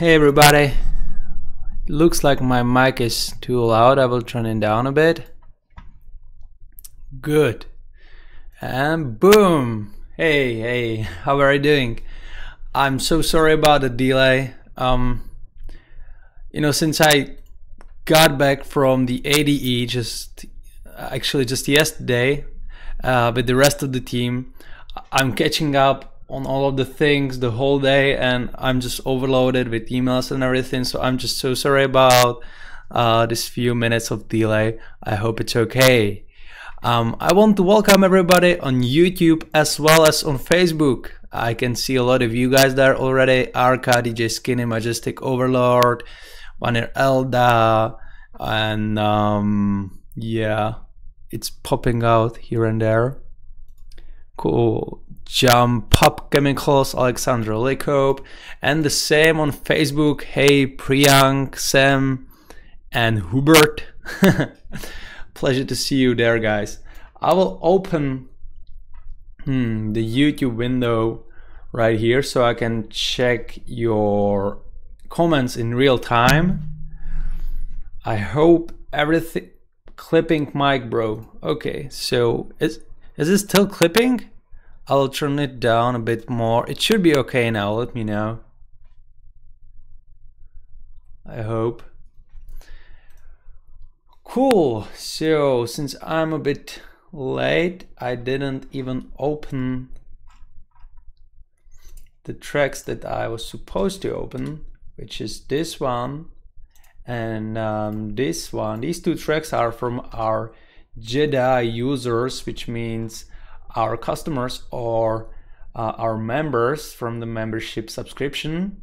Hey everybody, looks like my mic is too loud. I will turn it down a bit. Good. And boom. Hey, how are you doing? I'm so sorry about the delay. Since I got back from the ADE just yesterday with the rest of the team, I'm catching up on all of the things the whole day, and I'm just overloaded with emails and everything, so I'm just so sorry about this few minutes of delay. I hope it's okay. I want to welcome everybody on YouTube as well as on Facebook. I can see a lot of you guys there already. Arca, DJ Skinny, Majestic Overlord, Vanir Elda, and yeah, it's popping out here and there. Cool. Jump Pop Chemicals, Alexandra Lekope, and the same on Facebook. Hey Priyank, Sam, and Hubert. Pleasure to see you there, guys. I will open the YouTube window right here so I can check your comments in real time. I hope everything clipping mic, bro. Okay, so is it still clipping? I'll turn it down a bit more. It should be okay now. Let me know. I hope. Cool. So since I'm a bit late, I didn't even open the tracks that I was supposed to open, which is this one and this one. These two tracks are from our Jedi users, which means our customers or our members from the membership subscription.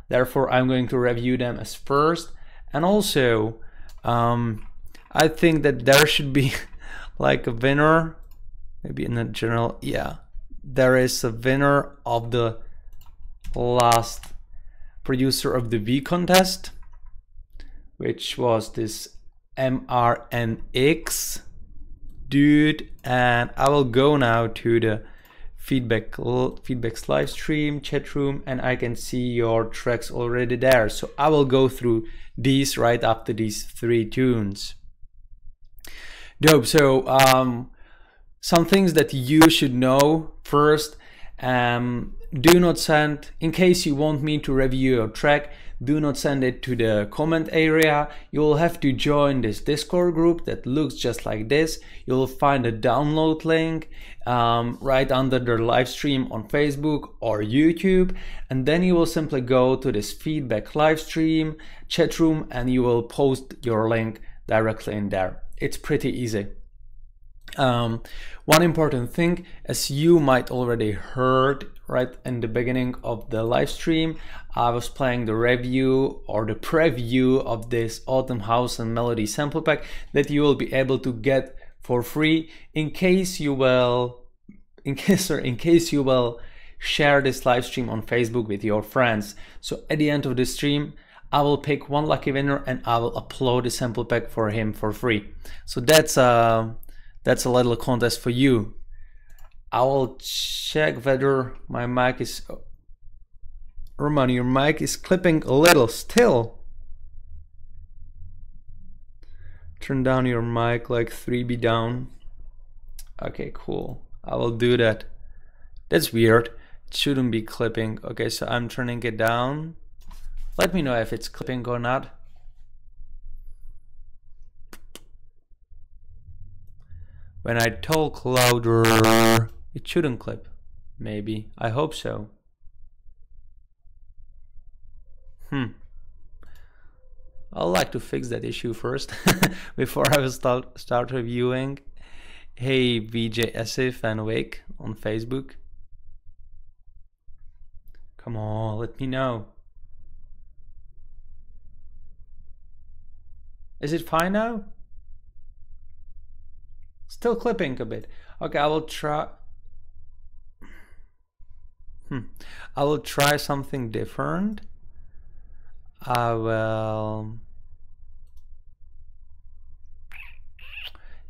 Therefore, I'm going to review them as first. And also, I think that there should be like a winner, maybe in a general, yeah, there is a winner of the last producer of the week contest, which was this MRNX dude. And I will go now to the feedbacks live stream chat room, and I can see your tracks already there. So I will go through these right after these 3 tunes. Dope. So some things that you should know first. Do not send, in case you want me to review your track, do not send it to the comment area. You will have to join this Discord group that looks just like this. You'll find a download link right under the live stream on Facebook or YouTube, and then you will simply go to this feedback live stream chat room and you will post your link directly in there. It's pretty easy. One important thing, as you might already heard right in the beginning of the live stream, I was playing the review or the preview of this Autumn House and Melody sample pack that you will be able to get for free in case you will share this live stream on Facebook with your friends. So at the end of the stream, I will pick one lucky winner and I will upload the sample pack for him for free. So that's a little contest for you. I will check whether my mic is... Roman, your mic is clipping a little still. Turn down your mic like 3B down. Okay, cool. I will do that. That's weird. It shouldn't be clipping. Okay, so I'm turning it down. Let me know if it's clipping or not. When I talk louder, it shouldn't clip. Maybe. I hope so. I'd like to fix that issue first before I will start reviewing. Hey VJ Asif and Wake on Facebook. Come on, let me know. Is it fine now? Still clipping a bit. Okay, I will try. I will try something different. I will.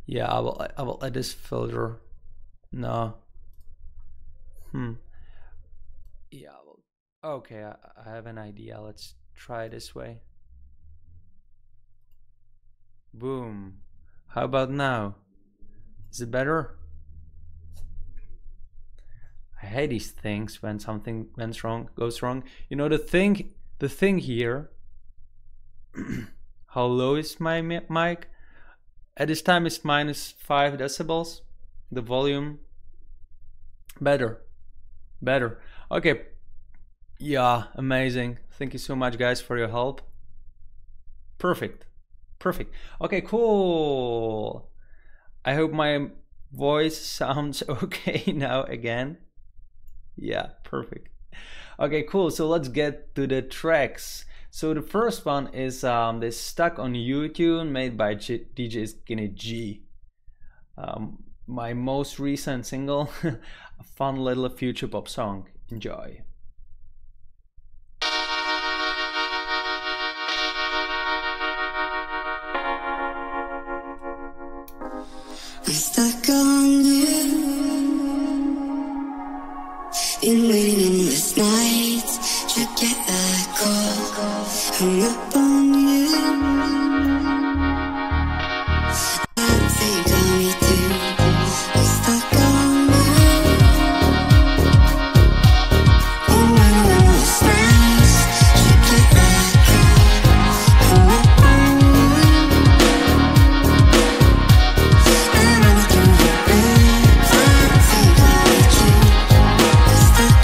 Yeah, I will add this filter. No. Yeah, I will. Okay, I have an idea. Let's try it this way. Boom. How about now? Is it better? I hate these things when something goes wrong. You know, the thing here. How low is my mic? At this time it's -5 decibels. The volume. Better. Okay. Yeah, amazing. Thank you so much, guys, for your help. Perfect. Okay, cool. I hope my voice sounds okay now again. Yeah, perfect. Okay, cool. So let's get to the tracks. So the first one is this Stuck on You tune made by DJ Skinny G. my most recent single, a fun little future pop song. Enjoy. I'm stuck on you. Been waiting endless nights to get that call. Hung up on you. I think I need to. I'm stuck on you. Been waiting endless nights to get that call. Hung up on you. I'm running through the bed. I think I need you. I'm stuck on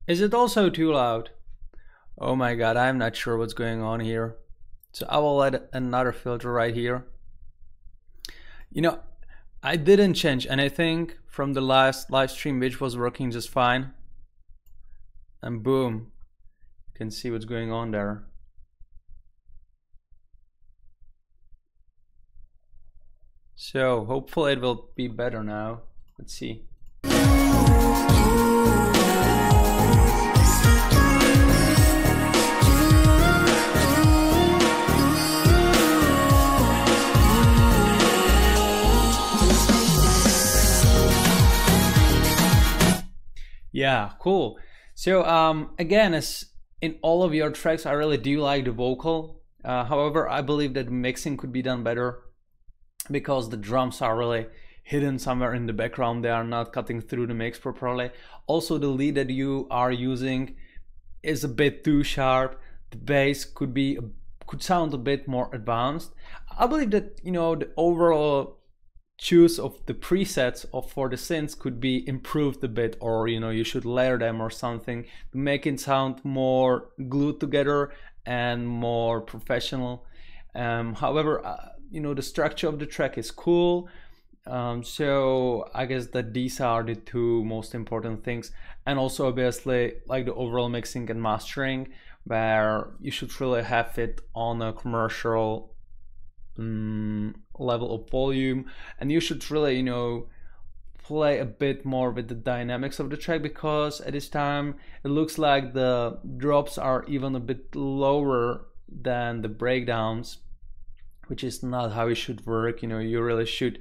Is it also too loud? Oh my god, I'm not sure what's going on here. So I will add another filter right here. You know, I didn't change anything from the last live stream, which was working just fine. And boom, you can see what's going on there. So hopefully it will be better now. Let's see. Yeah, cool. So again, as in all of your tracks, I really do like the vocal. However, I believe that mixing could be done better because the drums are really hidden somewhere in the background. They are not cutting through the mix properly. Also, the lead that you are using is a bit too sharp. The bass could sound a bit more advanced. I believe that, you know, the overall choose of the presets for the synths could be improved a bit, or you know, you should layer them or something to make it sound more glued together and more professional. However, you know, the structure of the track is cool. So I guess that these are the two most important things, and also obviously like the overall mixing and mastering, where you should really have it on a commercial level of volume, and you should really, you know, play a bit more with the dynamics of the track, because at this time it looks like the drops are even a bit lower than the breakdowns, which is not how it should work. You know, you really should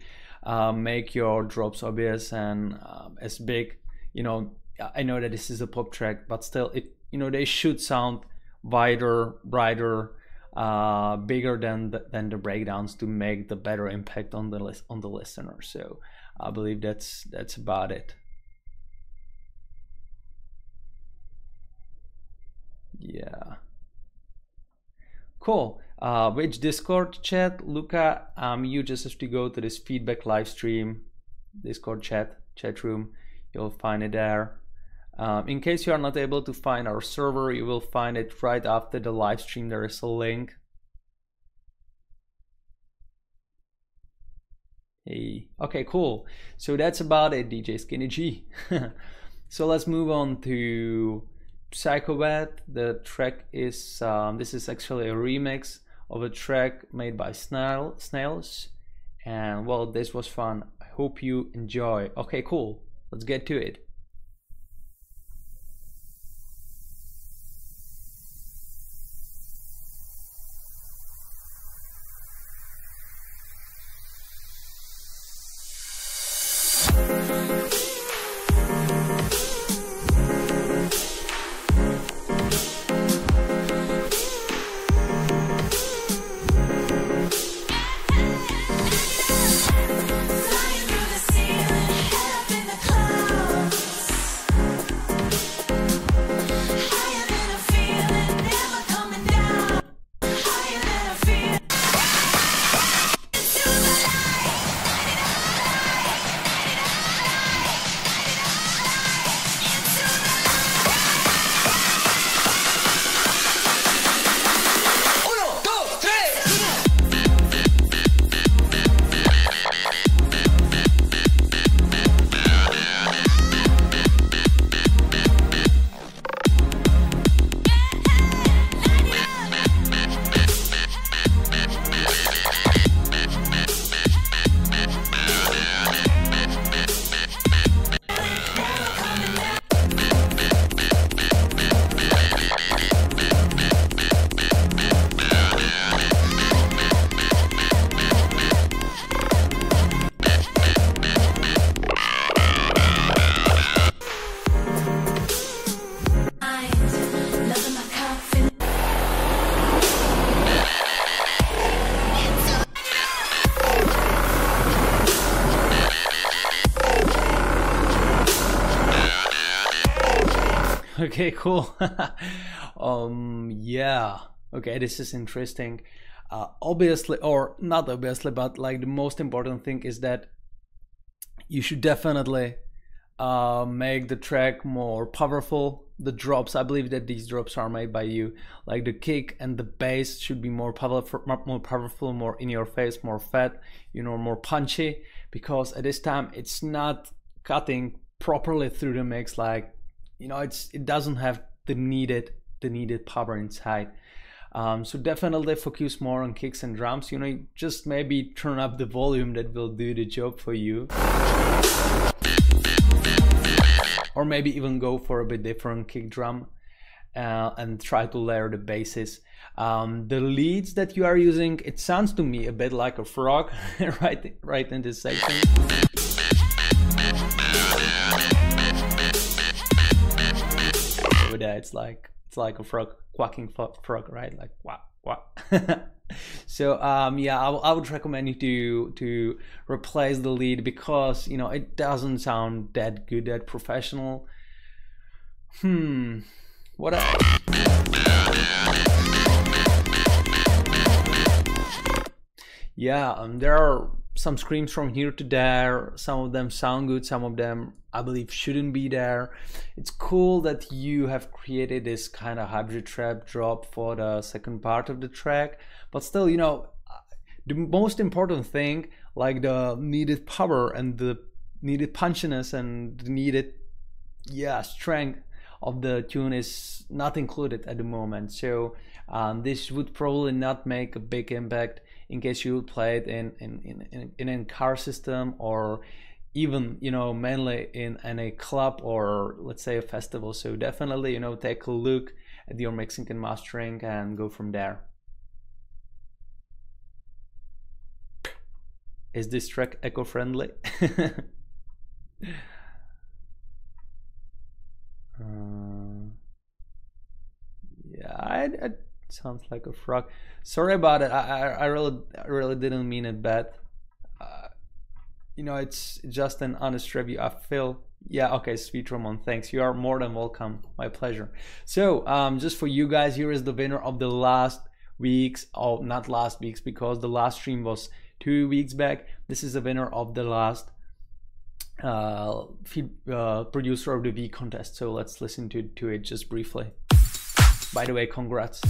make your drops obvious and as big. You know, I know that this is a pop track, but still, it, you know, they should sound wider, brighter, bigger than the breakdowns to make the better impact on the listener. So I believe that's about it. Yeah, cool. Which Discord chat, Luca? You just have to go to this feedback live stream Discord chat room. You'll find it there. In case you are not able to find our server, you will find it right after the live stream. There is a link. Hey, okay, cool. So that's about it, DJ Skinny G. So let's move on to Psychobat. The track is, this is actually a remix of a track made by Snails. And well, this was fun. I hope you enjoy. Okay, cool. Let's get to it. Okay, cool. Yeah. Okay, this is interesting. Obviously, or not obviously, but like the most important thing is that you should definitely make the track more powerful. The drops, I believe that these drops are made by you. Like the kick and the bass should be more powerful, more in your face, more fat, more punchy. Because at this time, it's not cutting properly through the mix. Like, it doesn't have the needed power inside. So definitely focus more on kicks and drums. Just maybe turn up the volume, that will do the job for you. Or maybe even go for a bit different kick drum, and try to layer the basses. The leads that you are using, it sounds to me a bit like a frog, right in this section. So yeah, it's like a frog, quacking frog, right? Like quack quack. So yeah, I would recommend you to replace the lead, because it doesn't sound that good, that professional. What else? Yeah, there are some screams from here to there. Some of them sound good, some of them I believe shouldn't be there. It's cool that you have created this kind of hybrid trap drop for the second part of the track, but still, the most important thing, like the needed power and the needed punchiness and the needed strength of the tune, is not included at the moment. So this would probably not make a big impact in case you play it in a car system, or even mainly in a club, or let's say a festival. So definitely take a look at your mixing and mastering and go from there. Is this track eco-friendly? Yeah, it sounds like a frog. Sorry about it. I really didn't mean it bad. It's just an honest review. I feel, yeah, okay, Sweet Ramon, thanks. You are more than welcome. My pleasure. So, just for you guys, here is the winner of the last week's, oh, not last week's, because the last stream was 2 weeks back. This is the winner of the last producer of the week contest. So let's listen to it just briefly. By the way, congrats.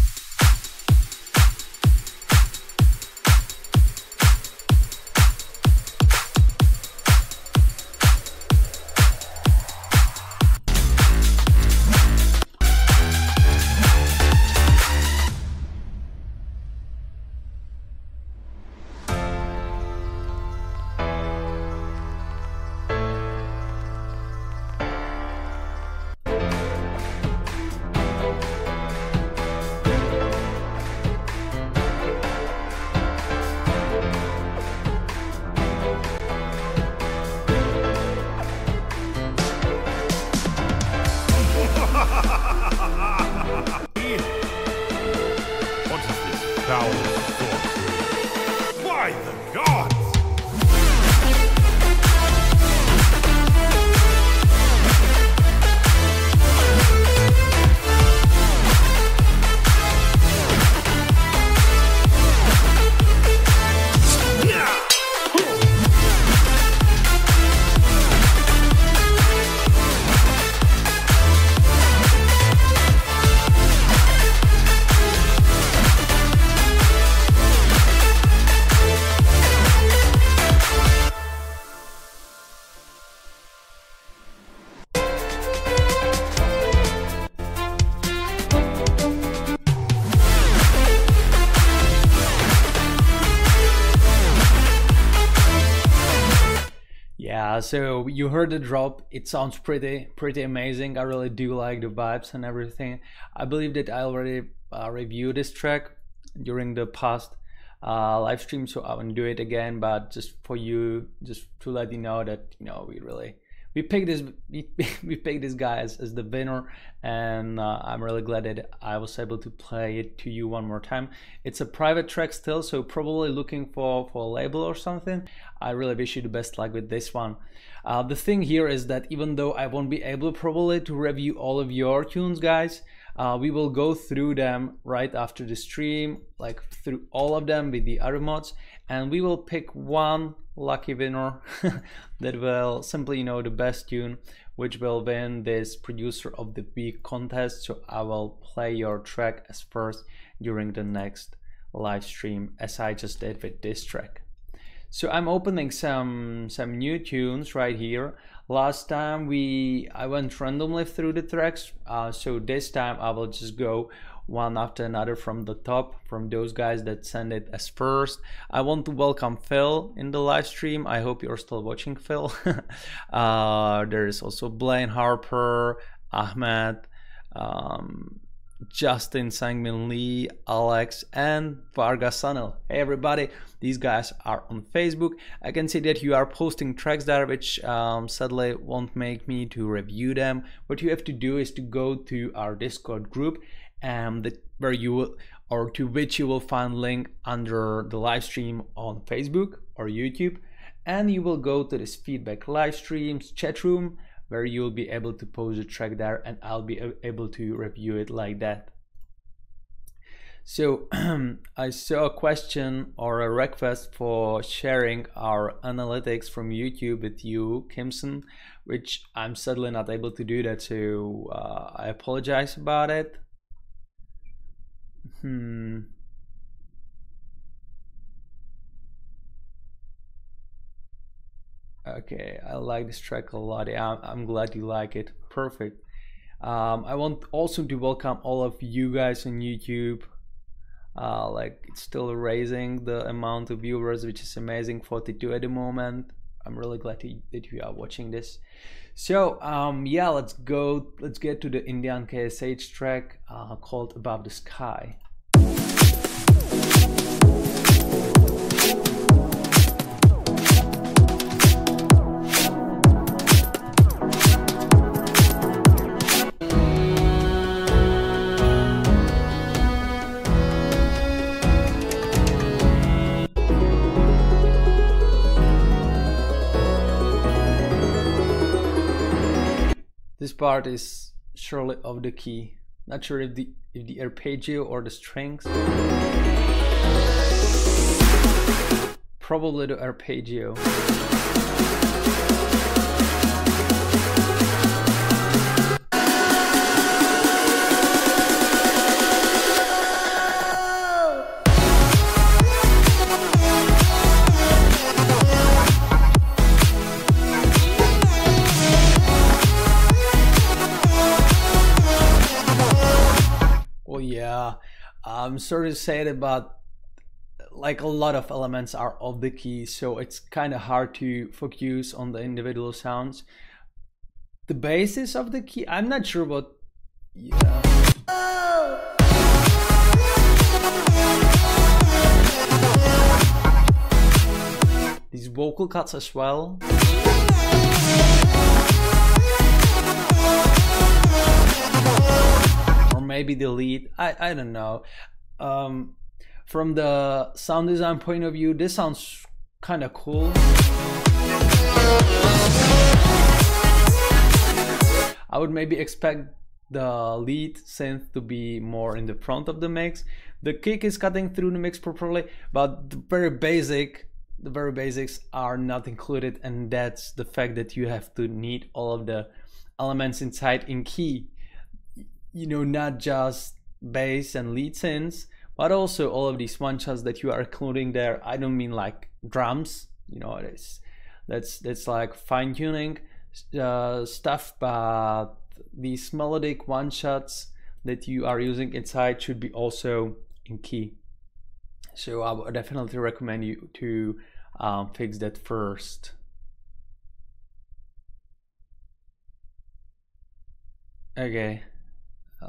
So you heard the drop. It sounds pretty amazing. I really do like the vibes and everything. I believe that I already reviewed this track during the past live stream, so I won't do it again. But just for you, just to let you know that we we picked this we picked this guy as the winner, and I'm really glad that I was able to play it to you one more time. It's a private track still, so probably looking for a label or something. I really wish you the best luck with this one. The thing here is that even though I won't be able probably to review all of your tunes, guys, we will go through them right after the stream, like through all of them with the other mods, and we will pick one lucky winner that will simply know the best tune, which will win this producer of the week contest. So I will play your track as first during the next live stream, as I just did with this track. So I'm opening some new tunes right here. Last time I went randomly through the tracks, so this time I will just go one after another from the top, from those guys that send it as first. I want to welcome Phil in the live stream. I hope you're still watching, Phil. There is also Blaine Harper, Ahmed, Justin Sangmin Lee, Alex, and Vargas Sanil. Hey everybody, these guys are on Facebook. I can see that you are posting tracks there, which sadly won't make me to review them. What you have to do is to go to our Discord group, where you will, or to which you will find link under the live stream on Facebook or YouTube, and you will go to this feedback live streams chat room, where you'll be able to post a track there, and I'll be able to review it like that. So I saw a question or a request for sharing our analytics from YouTube with you, Kimson, which I'm sadly not able to do that, so I apologize about it. Okay, I like this track a lot. Yeah, I'm glad you like it. Perfect. I want also to welcome all of you guys on YouTube. Like, it's still raising the amount of viewers, which is amazing, 42 at the moment. I'm really glad that you are watching this. So yeah, let's get to the Indian KSH track called Above the Sky. This part is surely off the key. Not sure if the arpeggio or the strings. Probably the arpeggio. I'm sorry to say it, but like a lot of elements are off the key, so it's kind of hard to focus on the individual sounds. The bass is off the key. I'm not sure what. Yeah. These vocal cuts as well. Maybe the lead, I don't know. From the sound design point of view, this sounds kind of cool. I would maybe expect the lead synth to be more in the front of the mix. The kick is cutting through the mix properly, but the very basics are not included, and that's the fact that you have to need all of the elements inside in key. You know, not just bass and lead synths, but also all of these one shots that you are including there. I don't mean like drums, you know, that's like fine tuning stuff, but these melodic one shots that you are using inside should be also in key. So I would definitely recommend you to fix that first. Okay.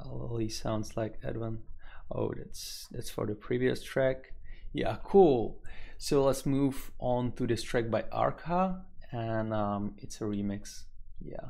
Lily sounds like Edwin. Oh, that's for the previous track. Yeah, cool. So let's move on to this track by Arca, and it's a remix. Yeah.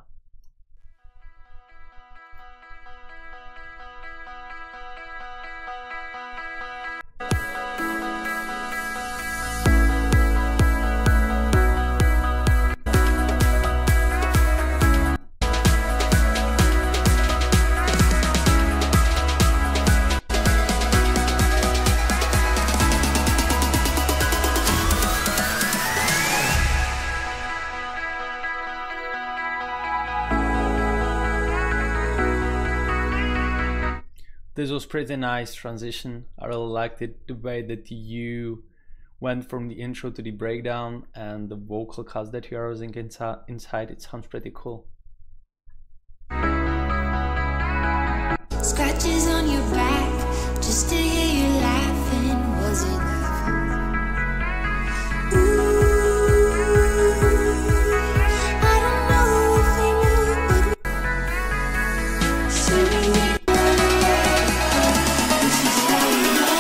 This was pretty nice transition. I really liked it, the way that you went from the intro to the breakdown and the vocal cuts that you are using inside. It sounds pretty cool. Scratches on your back just to hear you laughing. Was it love? Ooh, I don't know if they knew, but singing it this is how you know.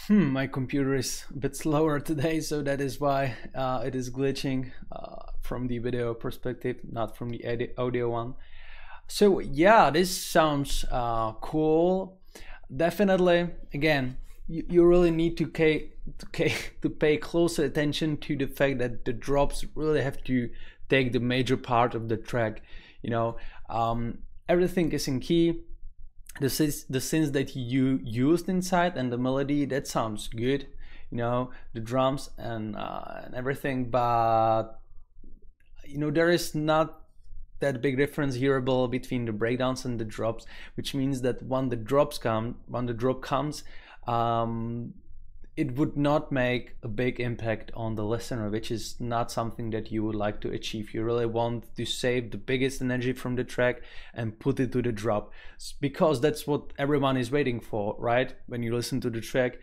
My computer is a bit slower today, so that is why it is glitching from the video perspective, not from the audio one. So yeah, this sounds cool. Definitely, again, you really need to pay closer attention to the fact that the drops really have to take the major part of the track. You know, everything is in key. The synths that you used inside and the melody, that sounds good, you know, the drums and everything, but you know, there is not that big difference hearable between the breakdowns and the drops, which means that when the drop comes, it would not make a big impact on the listener, which is not something that you would like to achieve. You really want to save the biggest energy from the track and put it to the drop, because that's what everyone is waiting for, right? When you listen to the track,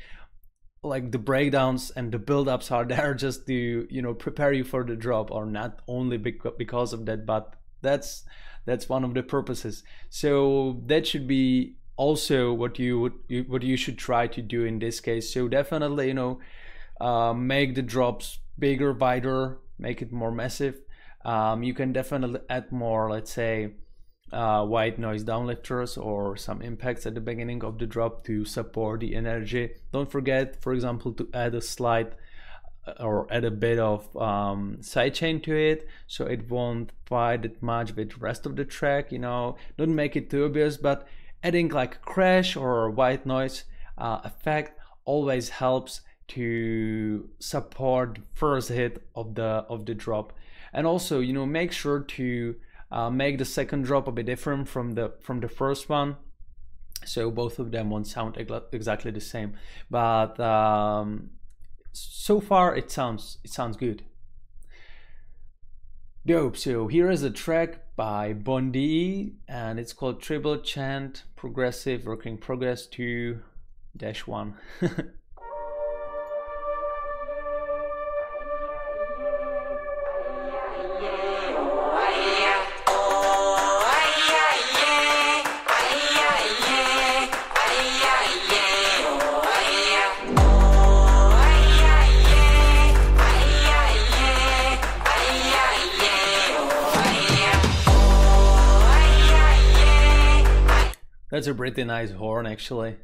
like the breakdowns and the build-ups are there just to, you know, prepare you for the drop, or not only because of that, but that's one of the purposes. So that should be also what you should try to do in this case. So definitely, you know, make the drops bigger, wider, make it more massive. You can definitely add more, let's say, white noise downlifters or some impacts at the beginning of the drop to support the energy. Don't forget, for example, to add a slide or add a bit of sidechain to it, so it won't fight it much with the rest of the track. You know, don't make it too obvious, but adding like a crash or a white noise effect always helps to support the first hit of the drop. And also, you know, make sure to make the second drop a bit different from the first one, so both of them won't sound exactly the same. But so far it sounds good. Dope. So here is a track by Bondi, and it's called Triple Chant Progressive Working Progress 2-1. That's a pretty nice horn, actually.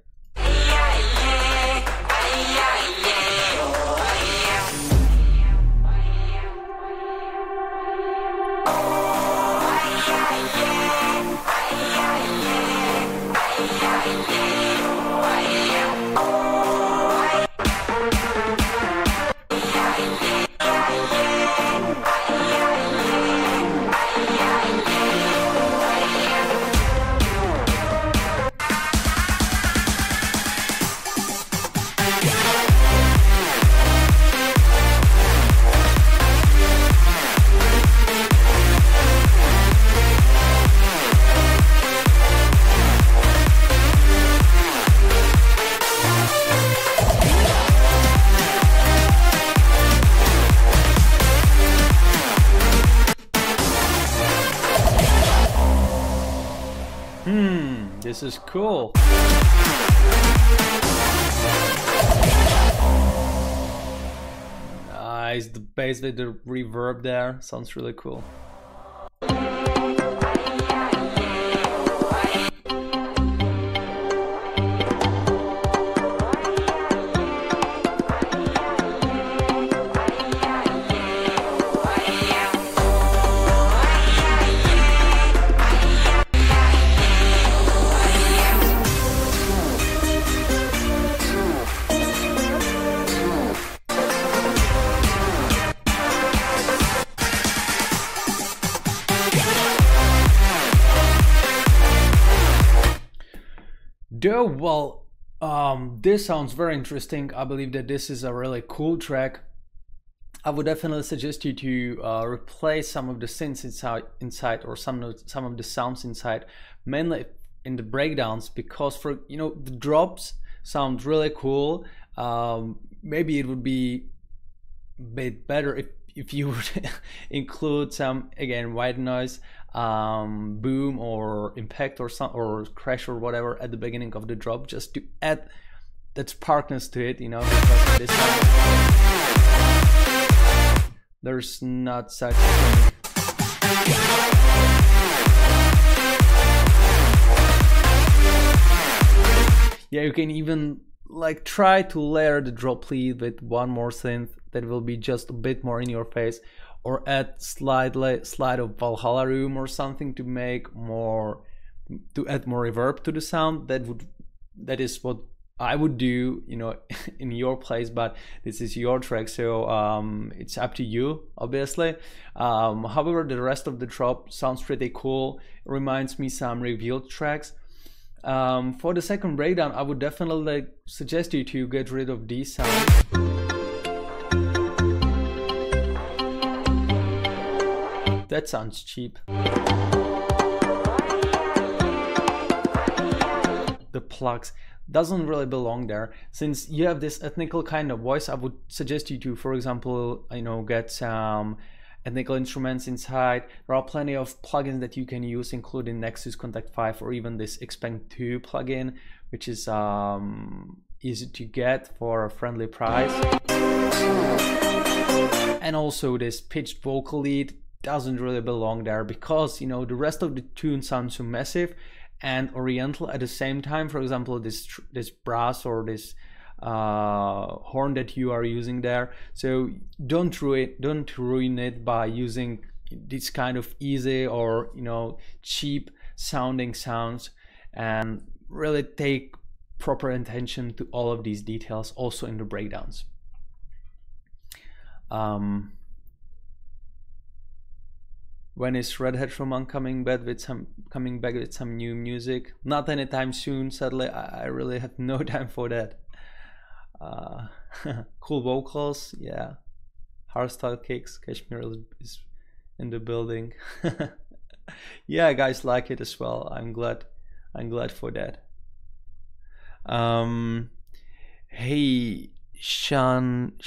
This is cool. Nice, the bass with the reverb there sounds really cool. Well, this sounds very interesting. I believe that this is a really cool track. I would definitely suggest you to replace some of the synths inside or some of the sounds inside, mainly in the breakdowns, because for the drops sound really cool. Maybe it would be a bit better if you would include some, again, white noise, boom or impact or crash or whatever at the beginning of the drop, just to add that sparkness to it, because this time there's not such a thing. Yeah, you can even like try to layer the drop lead with one more synth that will be just a bit more in your face, or add slide of Valhalla room or something to add more reverb to the sound. That is what I would do, in your place, but this is your track, so it's up to you, obviously. However, the rest of the drop sounds pretty cool. It reminds me some revealed tracks. For the second breakdown, I would definitely suggest you to get rid of these sounds. That sounds cheap. The plugs doesn't really belong there. Since you have this ethnical kind of voice, I would suggest you to, for example, get some ethnical instruments inside. There are plenty of plugins that you can use, including Nexus Contact 5 or even this Expand 2 plugin, which is easy to get for a friendly price. And also this pitched vocal lead doesn't really belong there, because the rest of the tune sounds so massive and oriental at the same time. For example, this brass or this horn that you are using there. So don't ruin it by using this kind of easy or cheap sounding sounds, and really take proper attention to all of these details also in the breakdowns. When is Red Hat Roman coming back with some new music? Not anytime soon, sadly. I really have no time for that. Cool vocals, yeah. Hardstyle kicks. Kashmir is in the building. Yeah, guys like it as well. I'm glad for that. Hey, Shaitanya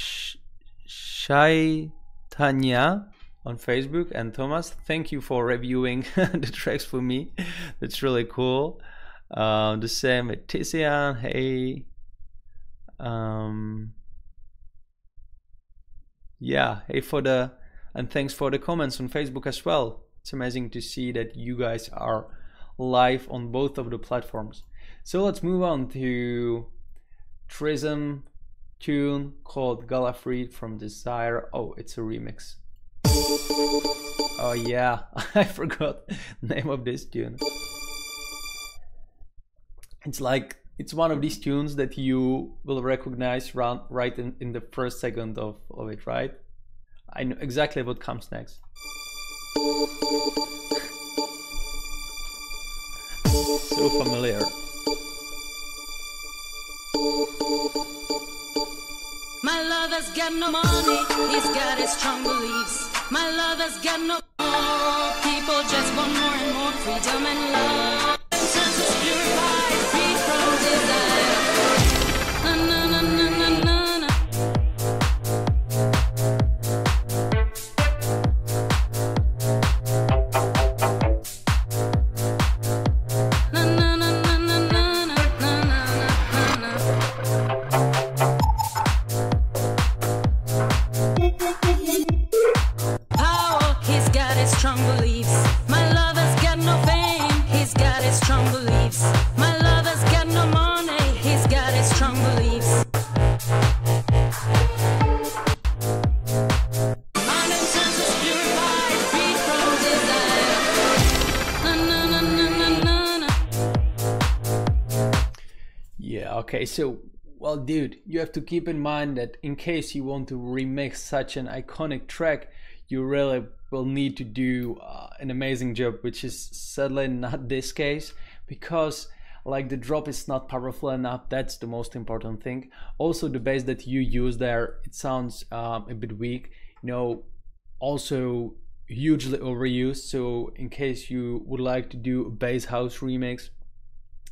on Facebook and Thomas, thank you for reviewing the tracks for me. That's really cool. The same with Tizian. Hey, yeah, hey, and thanks for the comments on Facebook as well. It's amazing to see that you guys are live on both of the platforms. So let's move on to Trism tune called Galafried from Desire. Oh, it's a remix. Oh yeah, I forgot the name of this tune. It's one of these tunes that you will recognize right in the first second of it, right? I know exactly what comes next. So familiar. My lover's got no money, he's got his strong beliefs. My lover's got no more. People just want more and more freedom and love. Senses purified, free from desire. Na na na na na na. Na Okay, so, well, dude, you have to keep in mind that in case you want to remix such an iconic track, you really will need to do an amazing job, which is sadly not this case, because like the drop is not powerful enough. That's the most important thing. Also, the bass that you use there, it sounds a bit weak, you know, also hugely overused. So in case you would like to do a bass house remix,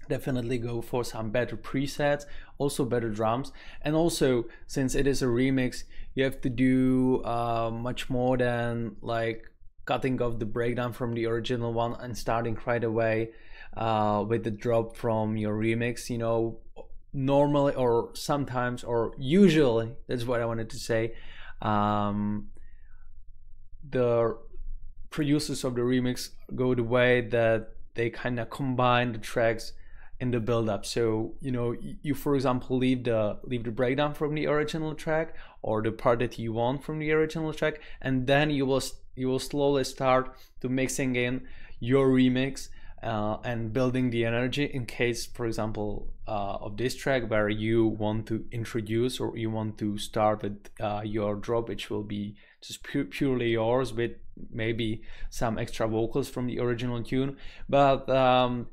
definitely go for some better presets, also better drums. And also, since it is a remix, you have to do much more than like cutting off the breakdown from the original one and starting right away with the drop from your remix. You know, normally or sometimes or usually, that's what I wanted to say, the producers of the remix go the way that they kind of combine the tracks in the build up. So, you know, you for example leave the breakdown from the original track or the part that you want from the original track, and then you will slowly start to mixing in your remix and building the energy in case, for example, of this track where you want to introduce or you want to start with your drop, which will be just purely yours with maybe some extra vocals from the original tune. But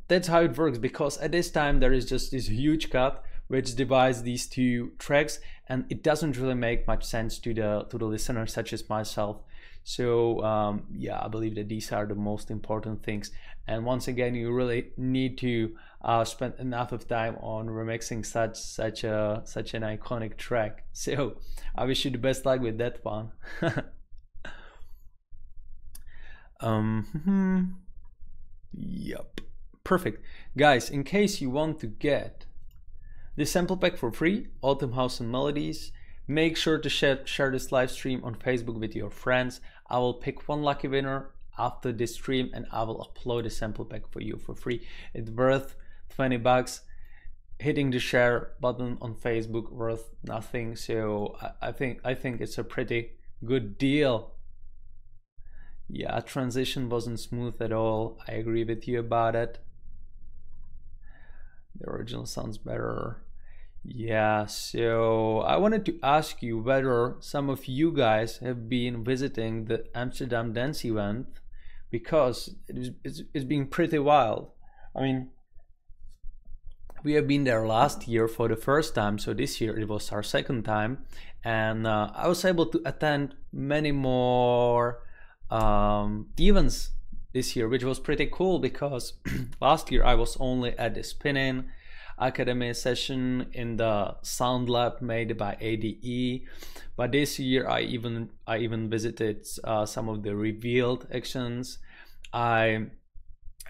that's how it works, because at this time there is just this huge cut which divides these two tracks, and it doesn't really make much sense to the listener such as myself. So yeah, I believe that these are the most important things. And once again, you really need to spend enough of time on remixing such an iconic track. So I wish you the best luck with that one. Yep, perfect, guys. In case you want to get the sample pack for free, Autumn House and Melodies, make sure to share this live stream on Facebook with your friends. I will pick one lucky winner after this stream and I will upload a sample pack for you for free. It's worth 20 bucks. Hitting the share button on Facebook worth nothing. So I think it's a pretty good deal. Yeah, transition wasn't smooth at all. I agree with you about it. The original sounds better. Yeah, so I wanted to ask you whether some of you guys have been visiting the Amsterdam Dance event, because it's been pretty wild. I mean, we have been there last year for the first time, so this year it was our second time, and I was able to attend many more events this year, which was pretty cool, because last year I was only at the spinning academy session in the sound lab made by ADE, but this year I even visited some of the revealed actions. I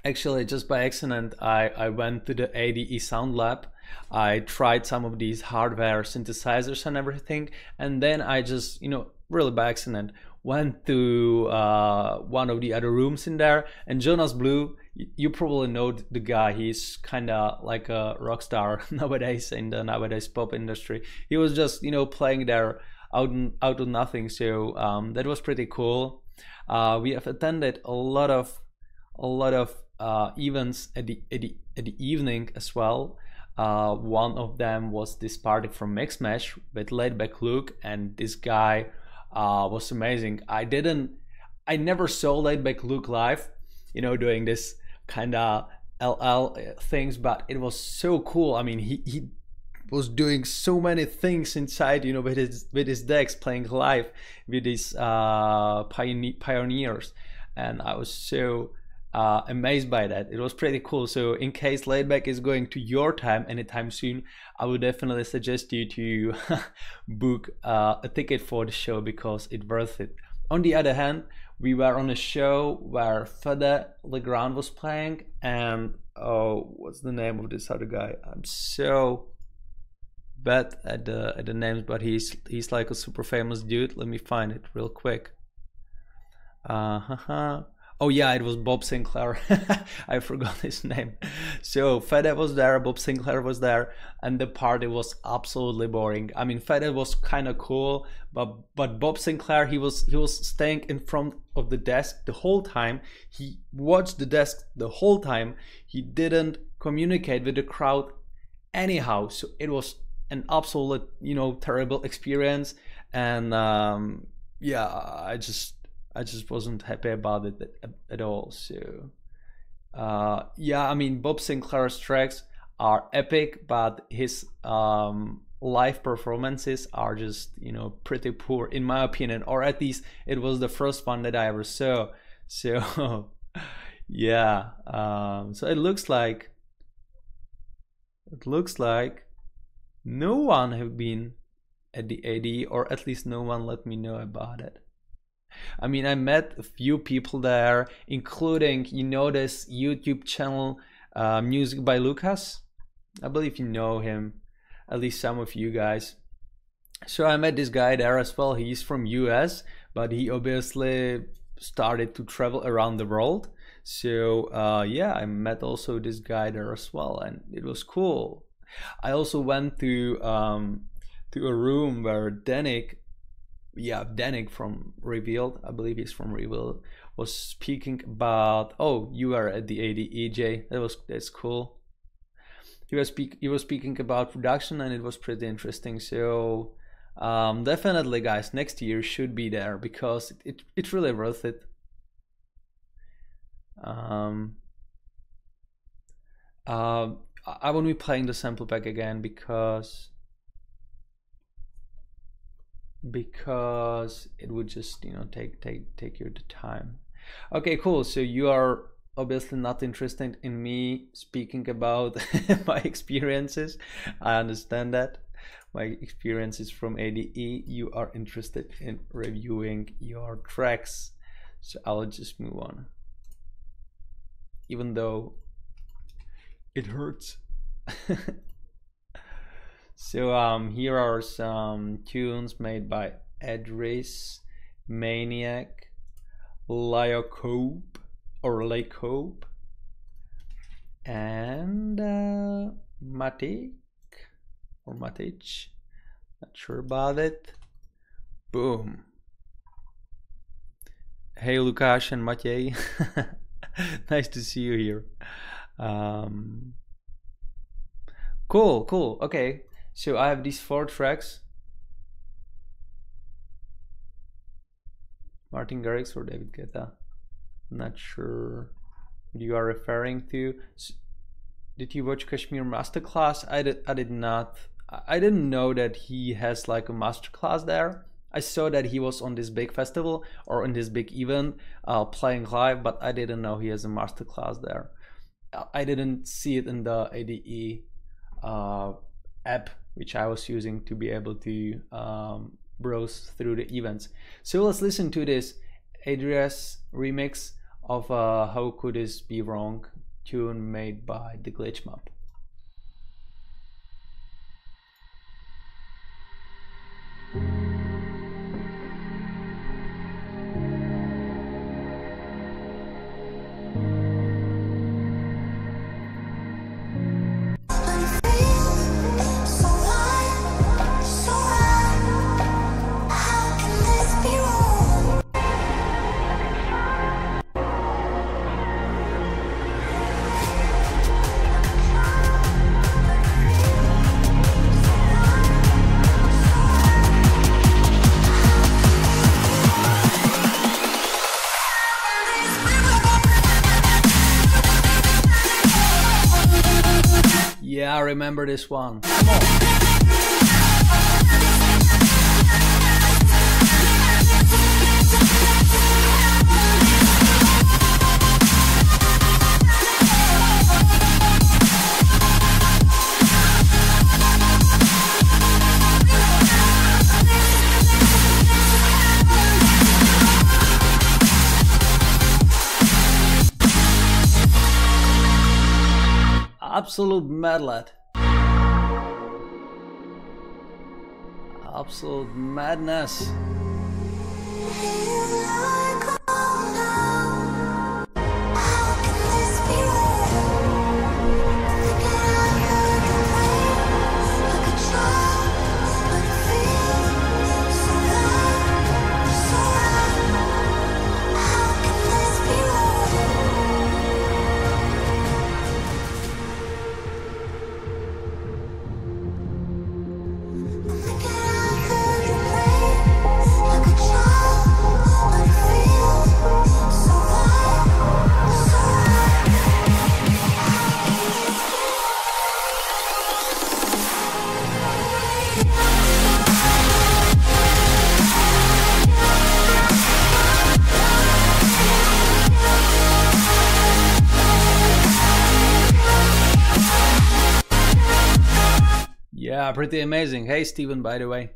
actually, just by accident, I went to the ADE sound lab. I tried some of these hardware synthesizers and everything, and then I just, you know, really by accident went to one of the other rooms in there, and Jonas Blue, you probably know the guy. He's kind of like a rock star nowadays in the nowadays pop industry. He was just, you know, playing there out of nothing. So that was pretty cool. We have attended a lot of events at the evening as well. One of them was this party from Mixmash with Laidback Luke, and this guy was amazing. I never saw Laidback Luke live, you know, doing this kind of LL things, but it was so cool. I mean, he was doing so many things inside, you know, with his decks, playing live with his pioneers, and I was so amazed by that. It was pretty cool. So in case Laidback is going to your time anytime soon, I would definitely suggest you to book a ticket for the show, because it's worth it. On the other hand, we were on a show where Fede Legrand was playing, and oh, what's the name of this other guy? I'm so bad at the names, but he's like a super famous dude. Let me find it real quick. Oh yeah, it was Bob Sinclair. I forgot his name. So Fede was there, Bob Sinclair was there, and the party was absolutely boring. I mean, Fede was kind of cool, but Bob Sinclair, he was staying in front of the desk the whole time. He watched the desk the whole time. He didn't communicate with the crowd anyhow, so it was an absolute, terrible experience. And yeah, I just wasn't happy about it at all. So yeah, I mean, Bob Sinclair's tracks are epic, but his live performances are just, pretty poor in my opinion, or at least it was the first one that I ever saw. So yeah, so it looks like no one have been at the AD, or at least no one let me know about it. I mean, I met a few people there, including, this YouTube channel, Music by Lucas. I believe you know him, at least some of you guys. So I met this guy there as well. He's from US, but he obviously started to travel around the world. So yeah, I met also this guy there as well, and it was cool. I also went to a room where Danik from Revealed, I believe he's from Revealed, was speaking about. Oh, you were at the ADEJ. That's cool. He was speaking about production, and it was pretty interesting. So definitely, guys, next year should be there because it's really worth it. I won't be playing the sample pack again because it would just take you the time. Okay, cool. So you are obviously not interested in me speaking about my experiences. I understand that. My experiences from ADE. You are interested in reviewing your tracks. So I'll just move on, even though it hurts. So here are some tunes made by Edris, Maniac, Lyocope and Matic or Matic. Not sure about it. Boom. Hey Lukasz and Matej. Nice to see you here. Cool. Okay, so I have these 4 tracks. Martin Garrix or David Guetta. Not sure what you are referring to. Did you watch Kashmir Masterclass? I did not. I didn't know that he has like a masterclass there. I saw that he was on this big festival or on this big event playing live, but I didn't know he has a masterclass there. I didn't see it in the ADE app, which I was using to be able to browse through the events. So let's listen to this Adrias remix of How Could This Be Wrong tune made by the Glitch Mob. Yeah, I remember this one. Come on. Absolute medley. Absolute madness. Yeah, pretty amazing. Hey, Steven, by the way.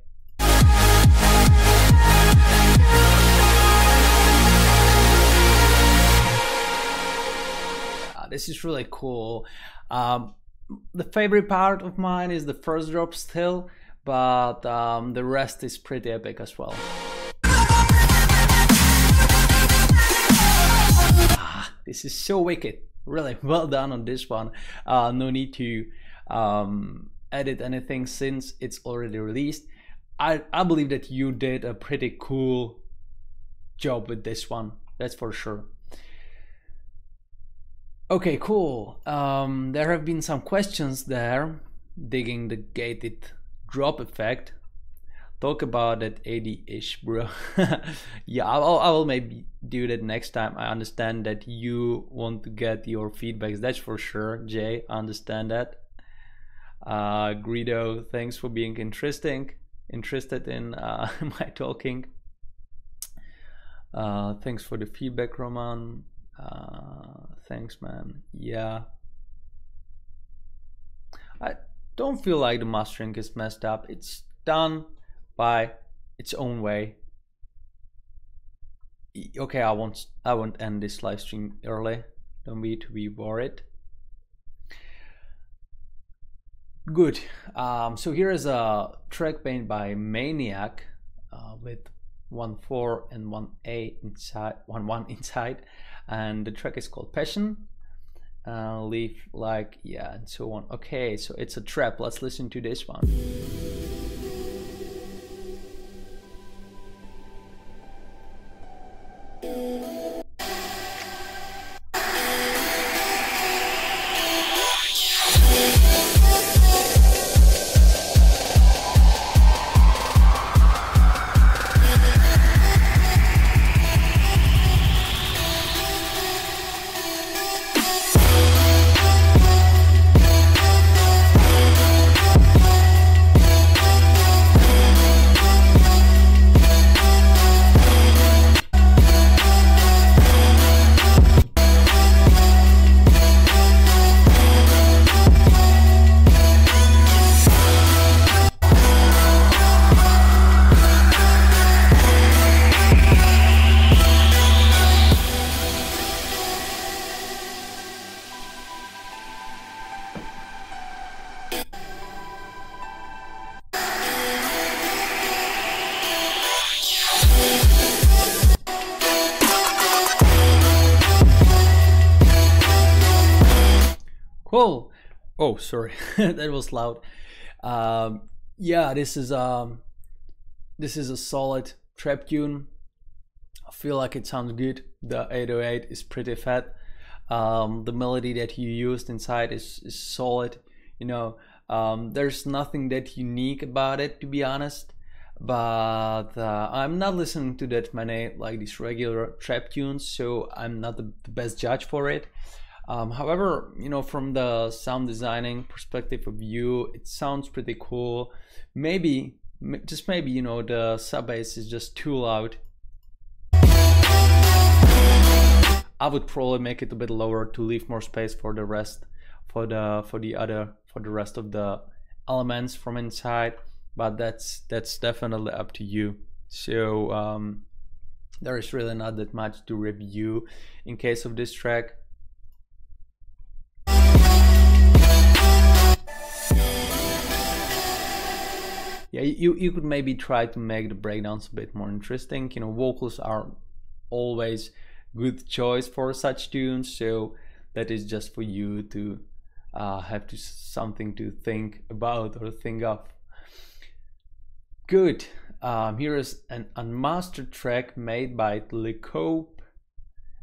This is really cool. The favorite part of mine is the first drop still, but the rest is pretty epic as well. This is so wicked. Really well done on this one. No need to edit anything since it's already released. I believe that you did a pretty cool job with this one. That's for sure. Okay, cool. There have been some questions there, digging the gated drop effect. Talk about that 80-ish, bro. Yeah, I will maybe do that next time. I understand that you want to get your feedbacks, that's for sure, Jay. I understand that. Greedo, thanks for being interested in my talking. Thanks for the feedback, Roman. Thanks, man. Yeah, I don't feel like the mastering is messed up. It's done by its own way. Okay, I won't end this live stream early. Don't be to be worried. Good. So here is a track made by Maniac with 1/4 and 1/8 inside, 1/1 inside, and the track is called Passion. Leave like, yeah, and so on. Okay, so it's a trap. Let's listen to this one. Cool. Oh, sorry, that was loud. Yeah, this is a solid trap tune. I feel like it sounds good. The 808 is pretty fat. The melody that you used inside is solid. You know, there's nothing that unique about it, to be honest. But I'm not listening to that many like these regular trap tunes, so I'm not the best judge for it. However, you know, from the sound designing perspective of view, it sounds pretty cool. Maybe, just maybe, you know, the sub bass is just too loud. I would probably make it a bit lower to leave more space for the rest, for the rest of the elements from inside. But that's definitely up to you. So there is really not that much to review in case of this track. Yeah, you could maybe try to make the breakdowns a bit more interesting. You know, vocals are always good choice for such tunes, so that is just for you to have to something to think about or think of. Good. Here is an unmastered track made by Lecope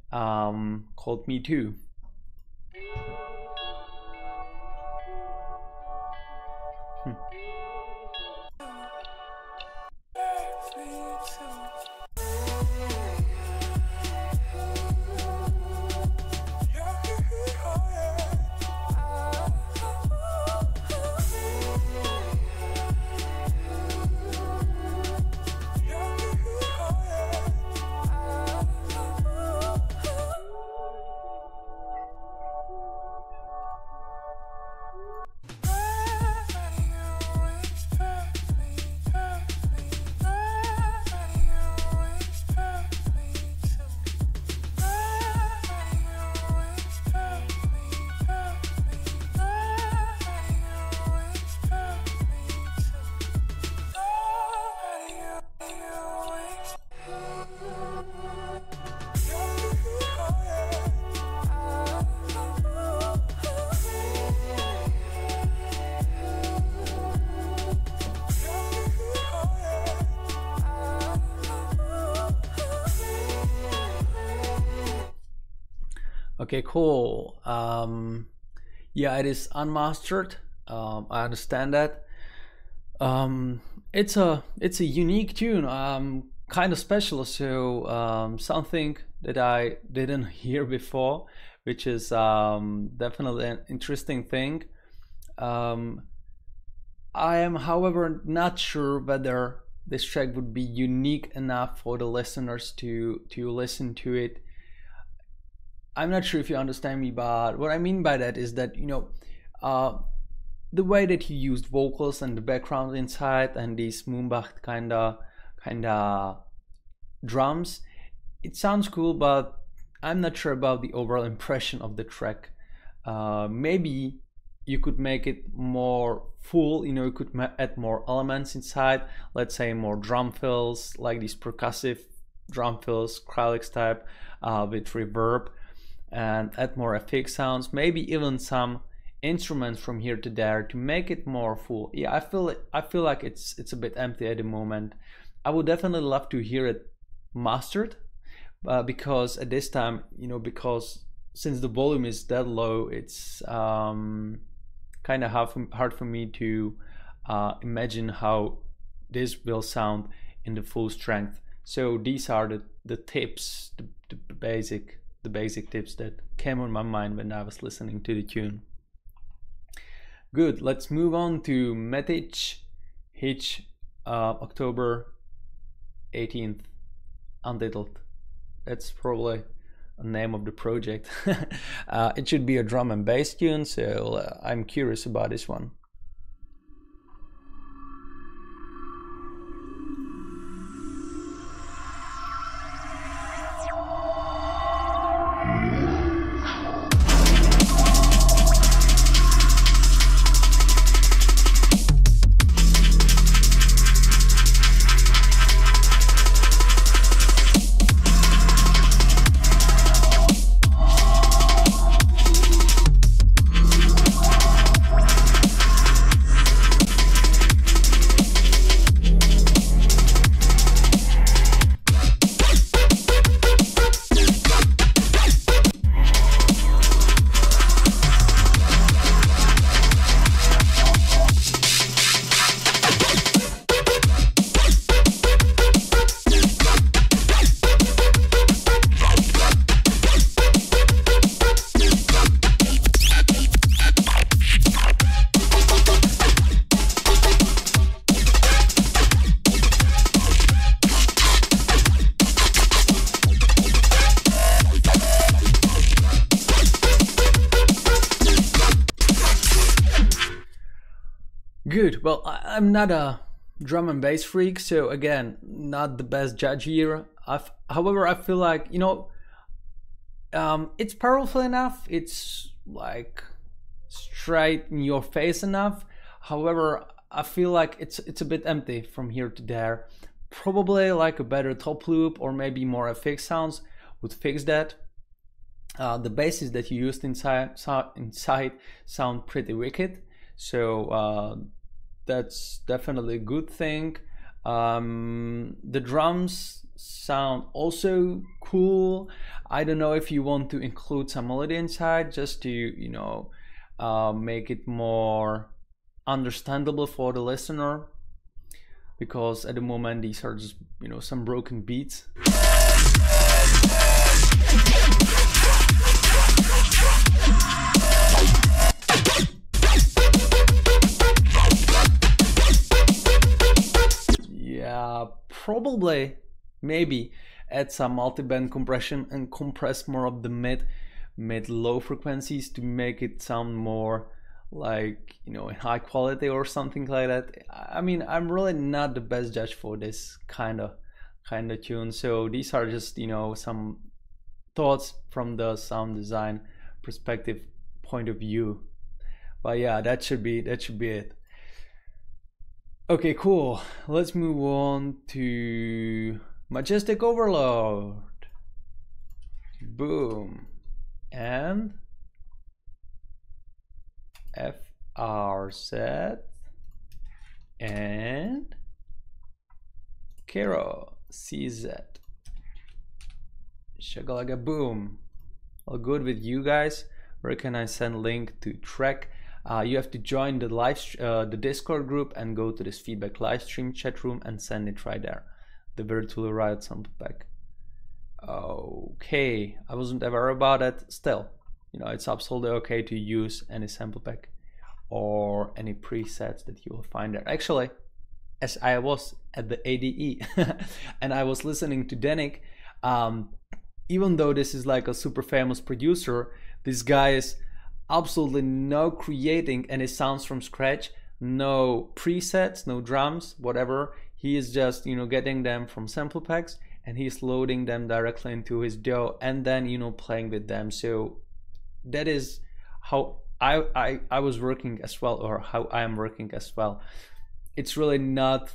called Me Too. Okay, cool. Yeah, it is unmastered. I understand that. It's a unique tune. Kind of special. So something that I didn't hear before, which is definitely an interesting thing. Um, I am, however, not sure whether this track would be unique enough for the listeners to listen to it. I'm not sure if you understand me, but what I mean by that is that uh, the way that he used vocals and the background inside and these Moonbach kinda drums, it sounds cool, but I'm not sure about the overall impression of the track. Maybe you could make it more full. You could add more elements inside. Let's say more drum fills, like these percussive drum fills, Kralix type, with reverb, and add more FX sounds. Maybe even some instruments from here to there to make it more full. Yeah, I feel like it's a bit empty at the moment. I would definitely love to hear it mastered, because at this time, because since the volume is that low, it's kind of hard for me to imagine how this will sound in the full strength. So these are the tips, the basic tips that came on my mind when I was listening to the tune. Good, let's move on to Metic Hitch, October 18th, Untitled. That's probably a name of the project. It should be a drum and bass tune, so I'm curious about this one. Good. Well, I'm not a drum and bass freak, so again, not the best judge here. However, I feel like it's powerful enough. It's like straight in your face enough. However, I feel like it's a bit empty from here to there. Probably like a better top loop or maybe more FX sounds would fix that. The basses that you used inside sound pretty wicked, so that's definitely a good thing. The drums sound also cool. I don't know if you want to include some melody inside just to make it more understandable for the listener, because at the moment these are just some broken beats. Yeah, probably, maybe add some multi-band compression and compress more of the mid low frequencies to make it sound more like in high quality or something like that. I mean, I'm really not the best judge for this kind of tune, so these are just some thoughts from the sound design perspective point of view. But yeah, that should be it. Okay, cool. Let's move on to Majestic Overload. Boom. And FRZ and Kero CZ. Shagalaga boom. all good with you guys? Where can I send link to track? You have to join the Discord group and go to this feedback live stream chat room and send it right there. The virtual riot sample pack. Okay, I wasn't aware about it. Still, you know, it's absolutely okay to use any sample pack or any presets that you will find there. Actually, as I was at the ADE and I was listening to Danik, even though this is like a super famous producer, this guy is absolutely no creating any sounds from scratch, no presets, no drums, whatever. He is just, you know, getting them from sample packs and he's loading them directly into his DAW and then, you know, playing with them. So that is how I was working as well, or how I am working as well. It's really not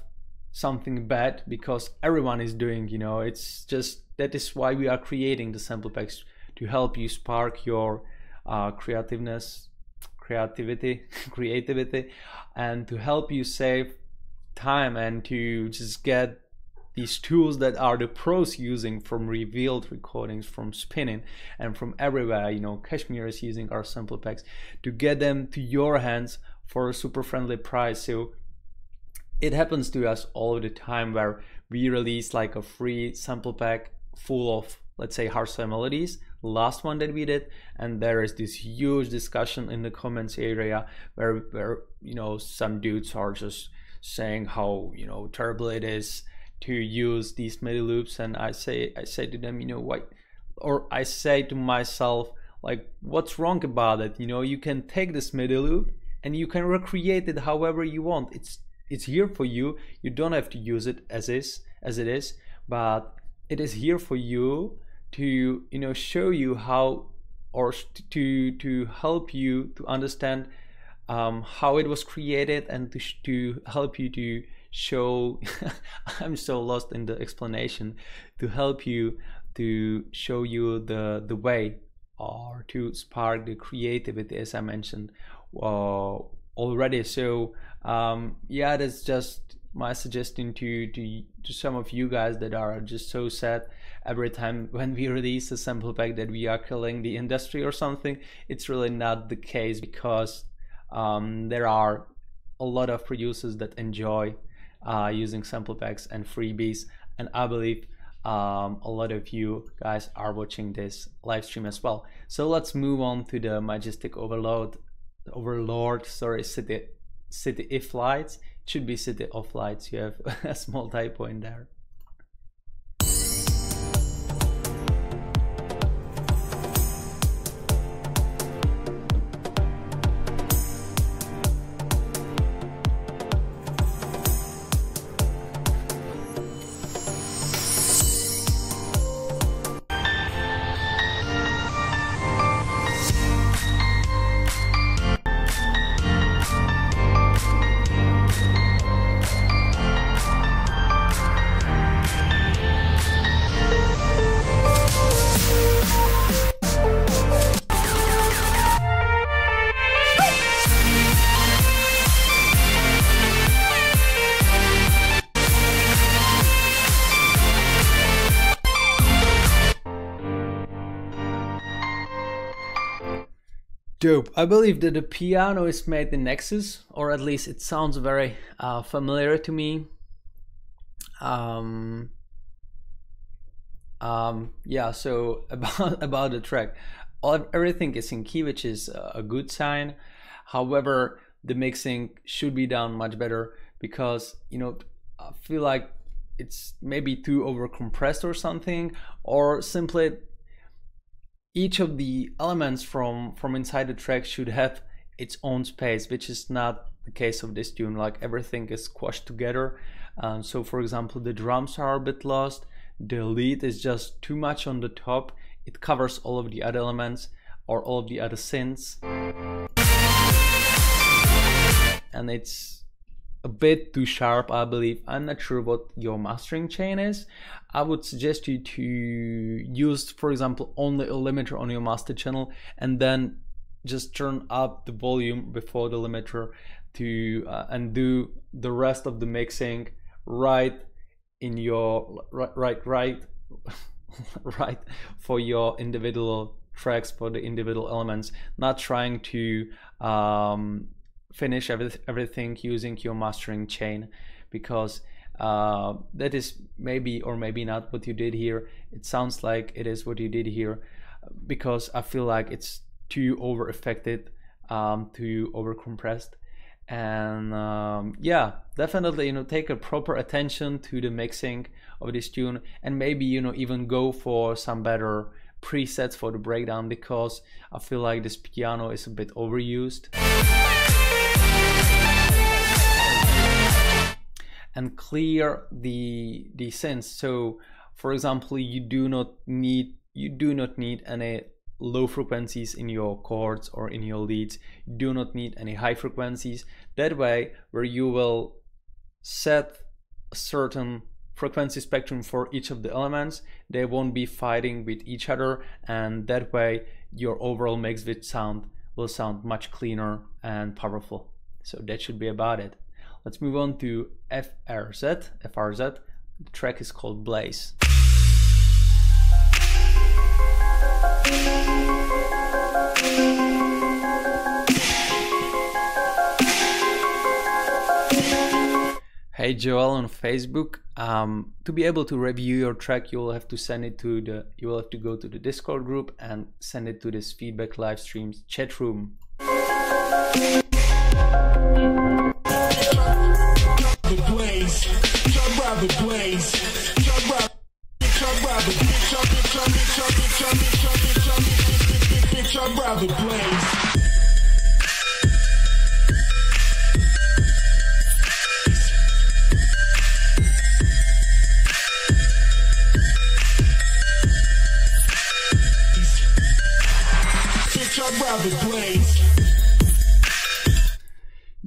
something bad because everyone is doing, you know, it's just, that is why we are creating the sample packs, to help you spark your creativity, and to help you save time and to just get these tools that are the pros using from revealed recordings, from spinning and from everywhere. You know, Kashmir is using our sample packs to get them to your hands for a super friendly price. So it happens to us all the time where we release like a free sample pack full of, let's say, hardstyle melodies, last one that we did, and there is this huge discussion in the comments area where you know, some dudes are just saying how, you know, terrible it is to use these MIDI loops, and I say to them, you know, what, or I say to myself, like, what's wrong about it? You know, you can take this MIDI loop and you can recreate it however you want. It's here for you. You don't have to use it as it is, but it is here for you to, you know, show you how, or to help you to understand how it was created, and to help you to show I'm so lost in the explanation, to help you to show you the way, or to spark the creativity, as I mentioned already. So yeah, that's just my suggestion to some of you guys that are just so sad every time when we release a sample pack that we are killing the industry or something. It's really not the case, because there are a lot of producers that enjoy using sample packs and freebies, and I believe a lot of you guys are watching this live stream as well. So let's move on to the Majestic Overlord, sorry, City If Lights. It should be City of Lights. You have a small typo in there. Dope. I believe that the piano is made in Nexus, or at least it sounds very familiar to me. Yeah, so about the track, everything is in key, which is a good sign. However, the mixing should be done much better, because, you know, I feel like it's maybe too over compressed or something, or simply each of the elements from inside the track should have its own space, which is not the case of this tune. Like, everything is squashed together. So for example, the drums are a bit lost, the lead is just too much on the top, it covers all of the other elements or all of the other synths, and it's a bit too sharp, I believe. I'm not sure what your mastering chain is. I would suggest you to use, for example, only a limiter on your master channel, and then just turn up the volume before the limiter to and do the rest of the mixing right in your right for your individual tracks for the individual elements, not trying to finish everything using your mastering chain, because that is maybe or maybe not what you did here. It sounds like it is what you did here, because I feel like it's too over affected, too over compressed. And yeah, definitely, you know, take a proper attention to the mixing of this tune, and maybe, you know, even go for some better presets for the breakdown, because I feel like this piano is a bit overused. And clear the synths. So for example, you do not need any low frequencies in your chords or in your leads. You do not need any high frequencies. That way, where you will set a certain frequency spectrum for each of the elements, they won't be fighting with each other, and that way your overall mix with sound will sound much cleaner and powerful. So that should be about it. Let's move on to FRZ. The track is called Blaze. Hey Joel on Facebook. To be able to review your track, you will have to send it to you will have to go to the Discord group and send it to this feedback live streams chat room.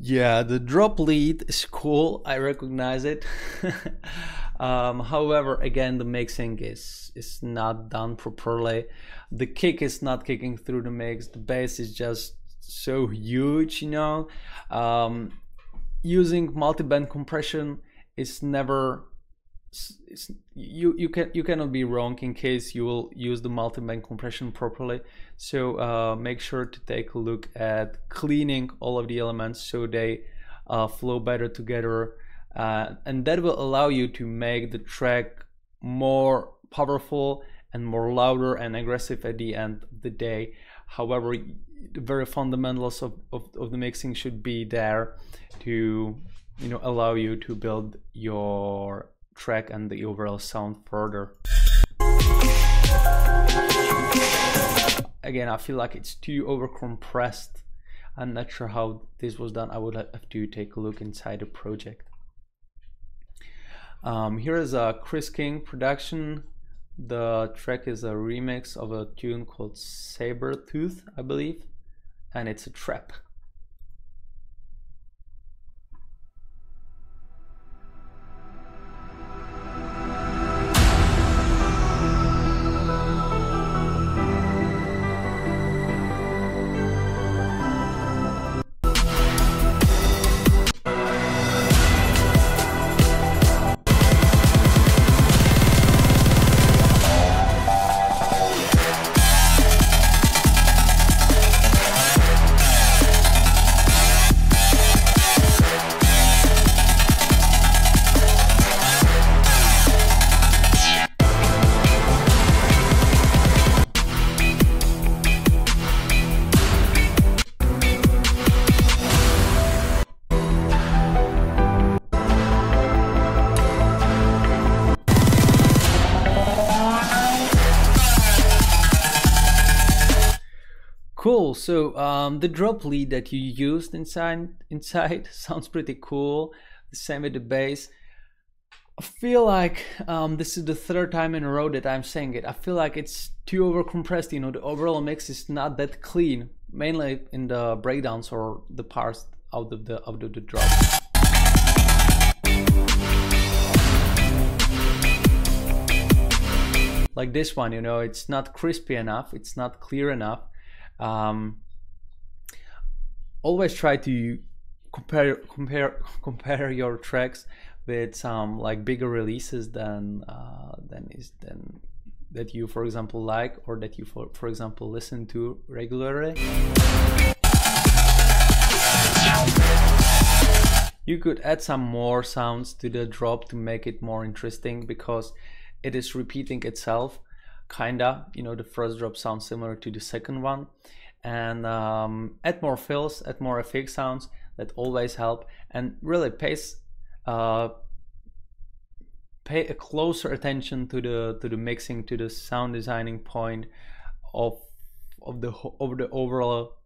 Yeah, the drop lead is cool. I recognize it. However, again, the mixing is not done properly. The kick is not kicking through the mix. The bass is just so huge, you know. Using multi-band compression is never. You cannot be wrong in case you will use the multi-band compression properly. So make sure to take a look at cleaning all of the elements so they flow better together, and that will allow you to make the track more powerful and more louder and aggressive at the end of the day. However, the very fundamentals of the mixing should be there to, you know, allow you to build your track and the overall sound further. Again, I feel like it's too over compressed. I'm not sure how this was done. I would have to take a look inside the project. Here is a Chris King production. The track is a remix of a tune called Sabertooth, I believe, and it's a trap. Cool. So the drop lead that you used inside sounds pretty cool. The same with the bass. I feel like this is the third time in a row that I'm saying it. I feel like it's too over compressed. You know, the overall mix is not that clean, mainly in the breakdowns or the parts out of the drop. Like this one, you know, it's not crispy enough. It's not clear enough. Always try to compare your tracks with some like bigger releases than that you, for example, like, or that you, for example, listen to regularly. You could add some more sounds to the drop to make it more interesting, because it is repeating itself, kinda. You know, the first drop sounds similar to the second one. And add more fills, add more FX sounds, that always help. And really pay a closer attention to the mixing, to the sound designing point of the overall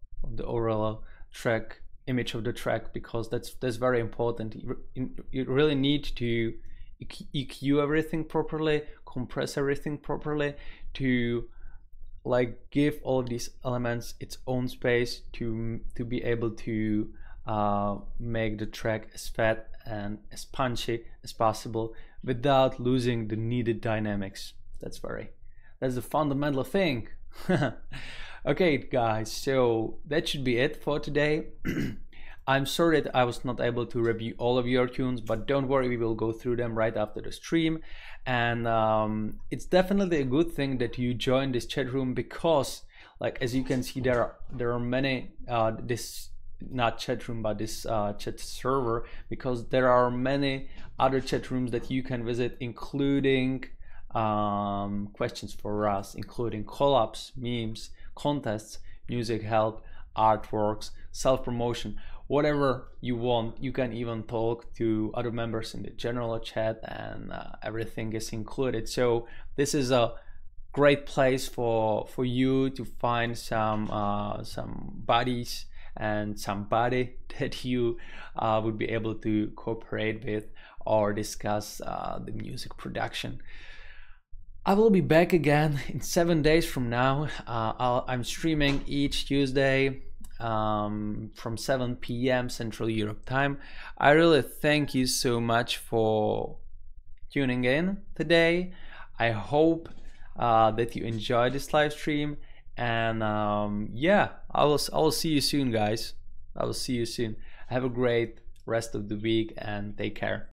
track image of the track, because that's very important. You really need to EQ everything properly, compress everything properly, to like give all of these elements its own space to be able to make the track as fat and as punchy as possible without losing the needed dynamics. That's the fundamental thing. Okay guys, so that should be it for today. I'm sorry that I was not able to review all of your tunes, but don't worry, we will go through them right after the stream. And it's definitely a good thing that you joined this chat room, because like as you can see, there are many this not chat room but this chat server, because there are many other chat rooms that you can visit, including questions for us, including collabs, memes, contests, music help, artworks, self-promotion, whatever you want. You can even talk to other members in the general chat, and everything is included. So this is a great place for you to find some buddies and somebody that you would be able to cooperate with or discuss the music production. I will be back again in 7 days from now. I'm streaming each Tuesday from 7 p.m. Central Europe time. I really thank you so much for tuning in today. I hope that you enjoyed this live stream, and yeah, I will see you soon, guys. I will see you soon. Have a great rest of the week and take care.